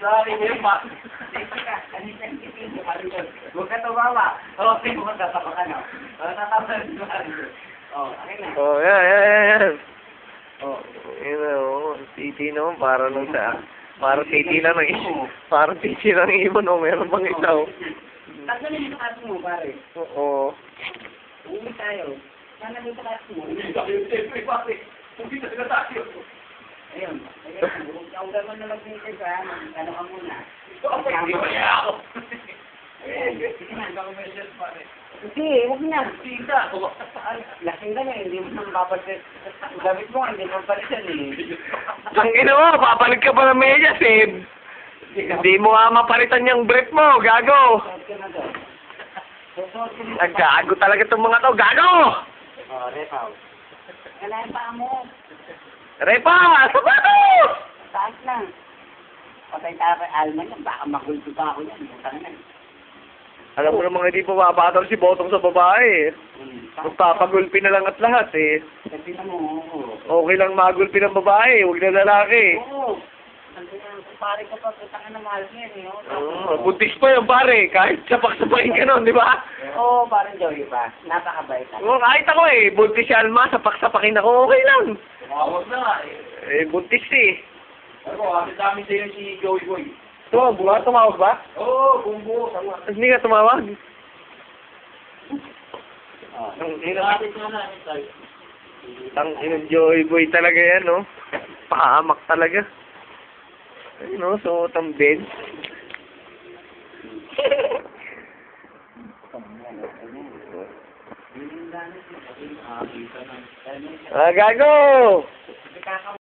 Sorry, yung pa. Huwag ka tumawa. Okay, huwag ka tawa ka na. Tatawa na si Mario. Okay na. Oh, yan. Oh. Yun na, oh. Titi naman, para lang sa... Parang titi lang ng ibon. Parang titi lang ng ibon, oh. Meron pang isa, oh. Tatlo na yung kaso mo, pare. Oo. Uwi tayo. Sana dito kaso mo. Hindi tayo, siyempre, pare. Hindi talaga tayo. Ayun. Ang gano'n na mag-dito ka, ano ka muna. Hindi ba niya ako? Hindi, huwag na. Tita. Lasing ka na, hindi mo nang papalit. Gamit mo, hindi mo palitan eh. Ang ina mo, papalit ka pa ng medyas, eh. Hindi mo nga mapalitan yung brief mo, gago. Gago talaga itong mga to, gago! Oh, Repaw. Kailangan pa mo. Repa! Sapatos! Taas lang. Patay tayo kay Alman yan, baka magulto pa ako yan. Butang na. Alam mo namang hindi pumapatol si Botong sa babae, eh. Magpapagulpi na lang at lahat, eh. Kasi na mo, oo. Okay lang magulpi ng babae, huwag na lalaki. Oo. Pare ko pa, putang na mahal niya eh. Buntis pa yung pare, kahit sapak-sapakin ka nun, di ba? Oo, parang Joey pa. Napakabait. Oo, kahit ako eh, buntis si Alma, sapak-sapakin ako, okay lang. Tumawag na nga eh. Eh, buntis eh. Ako, kasi dami sa'yo si Joey Boy. Tumawag ba? Oo, bumbuo. Tama. Hindi ka tumawag. Ang inong Joy Boy talaga yan, no? Pahamak talaga. Ay, no? Suot ang bed. Gago!